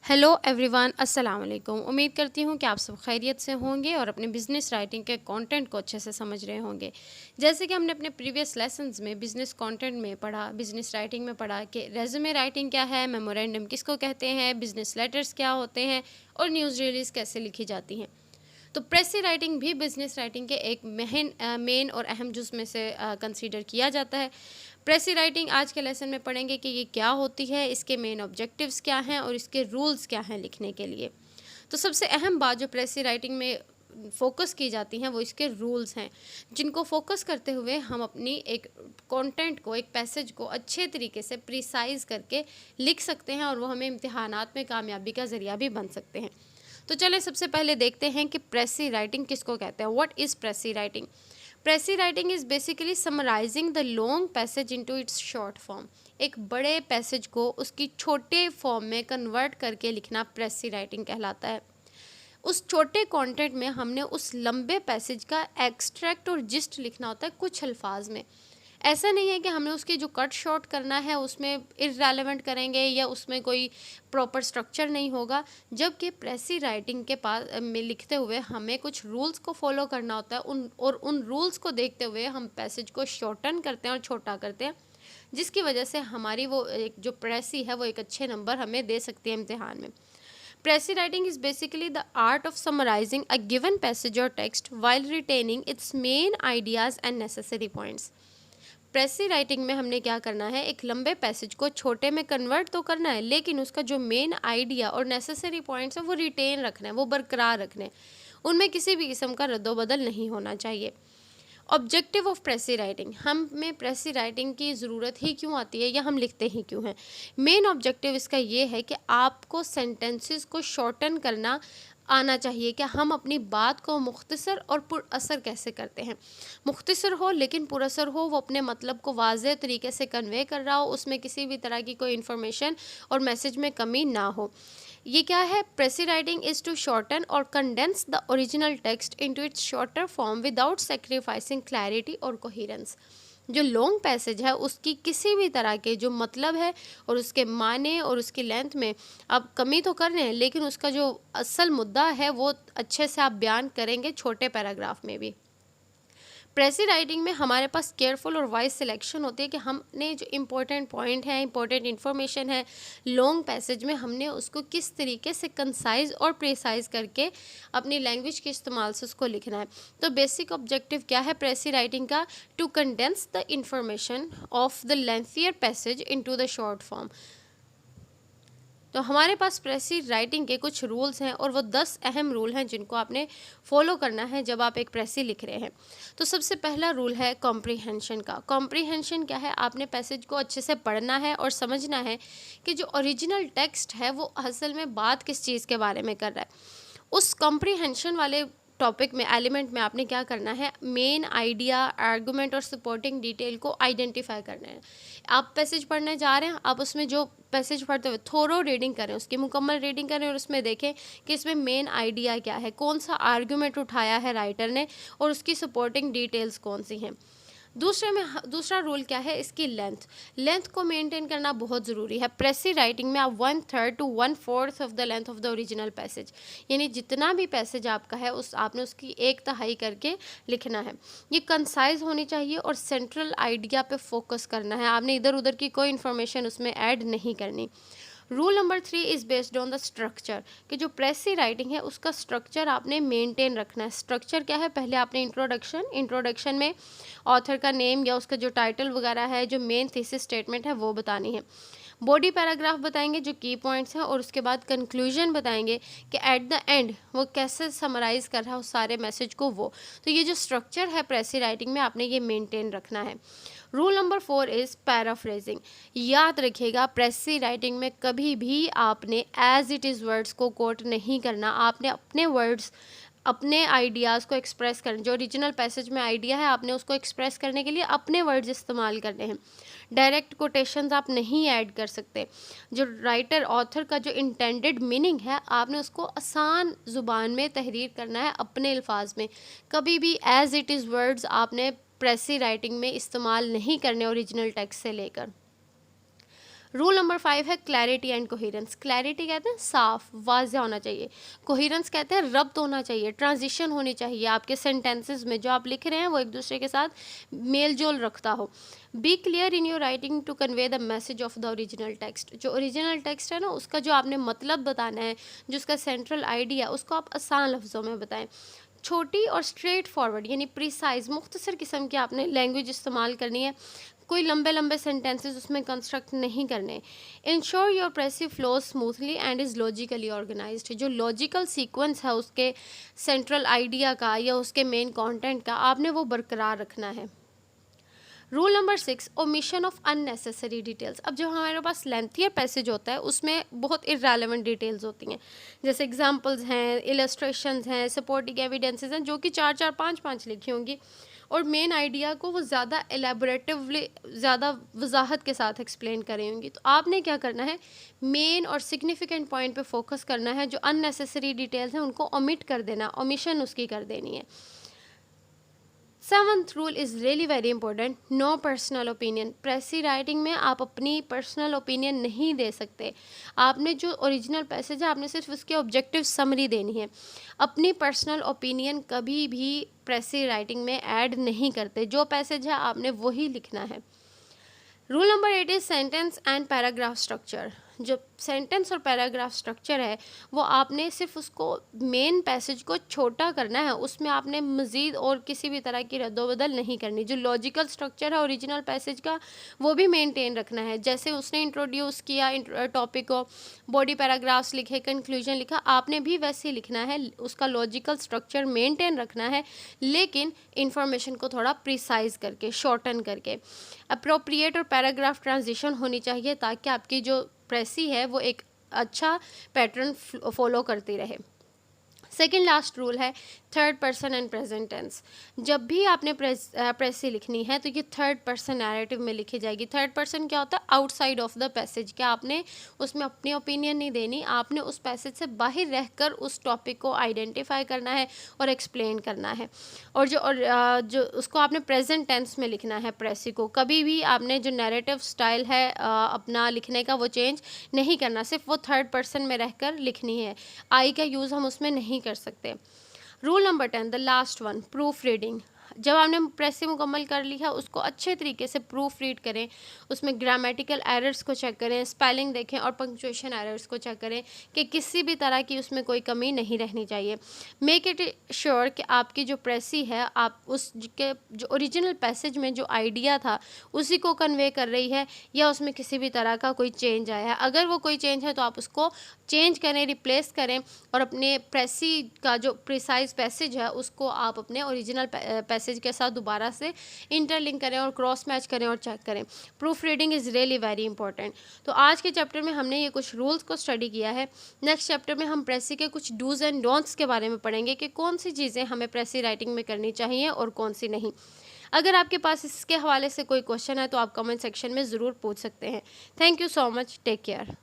Hello everyone, अस्सलाम वालेकुम। उम्मीद करती हूँ कि आप सब खैरियत से होंगे और अपने बिज़नेस राइटिंग के कंटेंट को अच्छे से समझ रहे होंगे। जैसे कि हमने अपने प्रीवियस लेसन्स में बिज़नेस कंटेंट में पढ़ा, बिज़नेस राइटिंग में पढ़ा कि रेज़्यूमे राइटिंग क्या है, मेमोरेंडम किसको कहते हैं, बिज़नेस लेटर्स क्या होते हैं और न्यूज़ रिलीज़ कैसे लिखी जाती हैं। तो प्रेसी राइटिंग भी बिजनेस राइटिंग के एक मेन और अहम जुज़ में से कंसीडर किया जाता है। प्रेसी राइटिंग आज के लेसन में पढ़ेंगे कि ये क्या होती है, इसके मेन ऑब्जेक्टिव्स क्या हैं और इसके रूल्स क्या हैं लिखने के लिए। तो सबसे अहम बात जो प्रेसी राइटिंग में फोकस की जाती हैं वो इसके रूल्स हैं, जिनको फोकस करते हुए हम अपनी एक कंटेंट को, एक पैसेज को अच्छे तरीके से प्रिसाइज करके लिख सकते हैं और वो हमें इम्तिहानात में कामयाबी का ज़रिया भी बन सकते हैं। तो चलें सबसे पहले देखते हैं कि प्रेसी राइटिंग किसको कहते हैं। What is precis writing? Precis writing is basically summarizing the long passage into its short form. एक बड़े पैसेज को उसकी छोटे फॉर्म में कन्वर्ट करके लिखना प्रेसी राइटिंग कहलाता है। उस छोटे कंटेंट में हमने उस लंबे पैसेज का एक्सट्रैक्ट और जिस्ट लिखना होता है कुछ अल्फाज में। ऐसा नहीं है कि हमें उसकी जो कट शॉर्ट करना है उसमें इररेलेवेंट करेंगे या उसमें कोई प्रॉपर स्ट्रक्चर नहीं होगा। जबकि प्रेसी राइटिंग के पास में लिखते हुए हमें कुछ रूल्स को फॉलो करना होता है, उन रूल्स को देखते हुए हम पैसेज को शॉर्टन करते हैं और छोटा करते हैं, जिसकी वजह से हमारी वो एक जो प्रेसी है वो एक अच्छे नंबर हमें दे सकती है इम्तिहान में। Precis writing is basically the art of summarizing a given passage or text while retaining its main ideas and necessary points. प्रेसी writing में हमने क्या करना है, एक लंबे पैसेज को छोटे में कन्वर्ट तो करना है, लेकिन उसका जो मेन आइडिया और नेसेसरी पॉइंट्स है वो रिटेन रखना है, वो बरकरार रखना है। उनमें किसी भी किस्म का रद्दोबदल नहीं होना चाहिए। ऑब्जेक्टिव ऑफ प्रेसी राइटिंग, हमें प्रेसी राइटिंग की ज़रूरत ही क्यों आती है या हम लिखते ही क्यों हैं? मेन ऑब्जेक्टिव इसका ये है कि आपको सेंटेंसेस को शॉर्टन करना आना चाहिए कि हम अपनी बात को मुख्तसर और पुरअसर कैसे करते हैं। मुख्तसर हो लेकिन पुरअसर हो, वो अपने मतलब को वाज़ेह तरीके से कन्वे कर रहा हो, उसमें किसी भी तरह की कोई इन्फॉर्मेशन और मैसेज में कमी ना हो। ये क्या है? Precis writing is to shorten or condense the original text into its shorter form without sacrificing clarity or coherence. जो लॉन्ग पैसेज है उसकी किसी भी तरह के जो मतलब है और उसके माने और उसकी लेंथ में आप कमी तो कर रहे हैं, लेकिन उसका जो असल मुद्दा है वो अच्छे से आप बयान करेंगे छोटे पैराग्राफ में भी। प्रेसी राइटिंग में हमारे पास केयरफुल और वाइज सिलेक्शन होती है कि हमने जो इम्पोर्टेंट पॉइंट है, इम्पोर्टेंट इन्फॉर्मेशन है लॉन्ग पैसेज में, हमने उसको किस तरीके से कंसाइज और प्रिसाइज करके अपनी लैंग्वेज के इस्तेमाल से उसको लिखना है। तो बेसिक ऑब्जेक्टिव क्या है प्रेसी राइटिंग का? To condense the information of the lengthier passage into the short form. तो हमारे पास प्रेसी राइटिंग के कुछ रूल्स हैं और वो 10 अहम रूल हैं जिनको आपने फॉलो करना है जब आप एक प्रेसी लिख रहे हैं। तो सबसे पहला रूल है कॉम्प्रीहेंशन का। कॉम्प्रीहेंशन क्या है? आपने पैसेज को अच्छे से पढ़ना है और समझना है कि जो ओरिजिनल टेक्स्ट है वो असल में बात किस चीज़ के बारे में कर रहा है। उस कॉम्प्रीहेंशन वाले टॉपिक में, एलिमेंट में आपने क्या करना है, मेन आइडिया, आर्गूमेंट और सपोर्टिंग डिटेल को आइडेंटिफाई करना है। आप पैसेज पढ़ने जा रहे हैं, आप उसमें जो पैसेज पढ़ते हुए थोरो रीडिंग करें, उसकी मुकम्मल रीडिंग करें और उसमें देखें कि इसमें मेन आइडिया क्या है, कौन सा आर्गूमेंट उठाया है राइटर ने और उसकी सपोर्टिंग डिटेल्स कौन सी हैं। दूसरा रूल क्या है? इसकी लेंथ को मेंटेन करना बहुत ज़रूरी है। प्रेसी राइटिंग में आप 1/3 to 1/4 of the length of the original passage, यानी जितना भी पैसेज आपका है उस आपने उसकी 1/3 करके लिखना है। ये कंसाइज होनी चाहिए और सेंट्रल आइडिया पे फोकस करना है। आपने इधर उधर की कोई इन्फॉर्मेशन उसमें ऐड नहीं करनी। Rule number 3 is based on the structure, कि जो प्रेसी राइटिंग है उसका स्ट्रक्चर आपने मेंटेन रखना है। स्ट्रक्चर क्या है? पहले आपने इंट्रोडक्शन में ऑथर का नेम या उसका जो टाइटल वगैरह है, जो मेन थीसिस स्टेटमेंट है वो बतानी है। बॉडी पैराग्राफ बताएंगे जो की पॉइंट्स हैं और उसके बाद कंक्लूजन बताएंगे कि एट द एंड वो कैसे समराइज़ कर रहा है उस सारे मैसेज को वो। तो ये जो स्ट्रक्चर है प्रेसी राइटिंग में आपने ये मेंटेन रखना है। Rule number 4 is paraphrasing. याद रखिएगा प्रेसी राइटिंग में कभी भी आपने एज इट इज़ वर्ड्स को कोट नहीं करना। आपने अपने वर्ड्स, अपने आइडियाज़ को एक्सप्रेस करने, जो ओरिजिनल पैसेज में आइडिया है आपने उसको एक्सप्रेस करने के लिए अपने वर्ड्स इस्तेमाल करने हैं। डायरेक्ट कोटेशंस आप नहीं ऐड कर सकते। जो राइटर, ऑथर का जो इंटेंडेड मीनिंग है आपने उसको आसान ज़ुबान में तहरीर करना है अपने अल्फाज में। कभी भी एज इट इज़ वर्ड्स आपने प्रेसी राइटिंग में इस्तेमाल नहीं करने ओरिजिनल टेक्स्ट से लेकर। रूल नंबर 5 है क्लैरिटी एंड कोहेरेंस। क्लैरिटी कहते हैं साफ वाज़ेह होना चाहिए, कोहेरेंस कहते हैं रब्त होना चाहिए, ट्रांजिशन होनी चाहिए आपके सेंटेंसेस में, जो आप लिख रहे हैं वो एक दूसरे के साथ मेल जोल रखता हो। Be clear in your writing to convey the message of the original text. जो ओरिजिनल टेक्स्ट है ना, उसका जो आपने मतलब बताना है, जो उसका सेंट्रल आइडिया, उसको आप आसान लफ्ज़ों में बताएं। छोटी और स्ट्रेट फॉरवर्ड यानी प्रिसाइज मुख्तसर किस्म की आपने लैंग्वेज इस्तेमाल करनी है, कोई लंबे लंबे सेंटेंसेस उसमें कंस्ट्रक्ट नहीं करने। Ensure your precis flow smoothly and is logically organised. जो लॉजिकल सीक्वेंस है उसके सेंट्रल आइडिया का या उसके मेन कंटेंट का, आपने वो बरकरार रखना है। Rule number 6, omission of unnecessary details. अब जो हमारे पास लेंथियर पैसेज होता है उसमें बहुत इररेलेवेंट डिटेल्स होती हैं, जैसे एग्जांपल्स हैं, इलस्ट्रेशंस हैं, सपोर्टिंग एविडेंसेस हैं, जो कि 4-4 5-5 लिखी होंगी, और मेन आइडिया को वो ज़्यादा एलेबोरेटिवली, ज़्यादा वजाहत के साथ एक्सप्लेन करी होंगी। तो आपने क्या करना है, मेन और सिग्निफिकेंट पॉइंट पे फोकस करना है, जो अननेसेसरी डिटेल्स हैं उनको ओमिट कर देना, ओमिशन उसकी कर देनी है। 7th rule is really very important, no personal opinion. Precis writing में आप अपनी पर्सनल ओपिनियन नहीं दे सकते। आपने जो ओरिजिनल पैसेज है, आपने सिर्फ उसकी ऑब्जेक्टिव समरी देनी है। अपनी पर्सनल ओपिनियन कभी भी प्रेसी राइटिंग में ऐड नहीं करते, जो पैसेज है आपने वही लिखना है। Rule number 8 is sentence and paragraph structure. जो सेंटेंस और पैराग्राफ स्ट्रक्चर है वो आपने सिर्फ उसको मेन पैसेज को छोटा करना है, उसमें आपने मज़ीद और किसी भी तरह की रद्दोबदल नहीं करनी। जो लॉजिकल स्ट्रक्चर है ओरिजिनल पैसेज का वो भी मेंटेन रखना है, जैसे उसने इंट्रोड्यूस किया टॉपिक को, बॉडी पैराग्राफ्स लिखे, कंक्लूजन लिखा, आपने भी वैसे ही लिखना है, उसका लॉजिकल स्ट्रक्चर मेंटेन रखना है, लेकिन इंफॉर्मेशन को थोड़ा प्रिसाइज करके, शॉर्टन करके। अप्रोप्रिएट और पैराग्राफ ट्रांजिशन होनी चाहिए ताकि आपकी जो प्रेसी है वो एक अच्छा पैटर्न फॉलो करती रहे। सेकेंड लास्ट रूल है third person and present tense. जब भी आपने प्रेसी लिखनी है तो ये थर्ड पर्सन नैरेटिव में लिखी जाएगी। थर्ड पर्सन क्या होता है, आउटसाइड ऑफ द पैसेज। क्या आपने उसमें अपनी ओपिनियन नहीं देनी, आपने उस पैसेज से बाहर रहकर उस टॉपिक को आइडेंटिफाई करना है और एक्सप्लेन करना है। और जो उसको आपने प्रेजेंट टेंस में लिखना है प्रेसी को। कभी भी आपने जो नैरेटिव स्टाइल है अपना लिखने का वो चेंज नहीं करना, सिर्फ वो थर्ड पर्सन में रहकर लिखनी है। आई का यूज़ हम उसमें नहीं कर सकते। Rule number 10, the last one, proof reading. जब आपने प्रेसी मुकम्मल कर लिया उसको अच्छे तरीके से प्रूफ रीड करें, उसमें ग्रामेटिकल एरर्स को चेक करें, स्पेलिंग देखें और पंक्चुएशन एरर्स को चेक करें कि किसी भी तरह की उसमें कोई कमी नहीं रहनी चाहिए। मेक इट श्योर कि आपकी जो प्रेसी है आप उसके जो ओरिजिनल पैसेज में जो आइडिया था उसी को कन्वे कर रही है या उसमें किसी भी तरह का कोई चेंज आया है। अगर वो कोई चेंज है तो आप उसको चेंज करें, रिप्लेस करें, और अपने प्रेसी का जो प्रिसाइज पैसेज है उसको आप अपने ओरिजिनल पैसेज के साथ दोबारा से इंटरलिंक करें और क्रॉस मैच करें और चेक करें। Proof reading is really very important. तो आज के चैप्टर में हमने ये कुछ रूल्स को स्टडी किया है। नेक्स्ट चैप्टर में हम प्रेसी के कुछ डूज एंड डोंट्स के बारे में पढ़ेंगे कि कौन सी चीज़ें हमें प्रेसी राइटिंग में करनी चाहिए और कौन सी नहीं। अगर आपके पास इसके हवाले से कोई क्वेश्चन है तो आप कमेंट सेक्शन में ज़रूर पूछ सकते हैं। Thank you so much, take care.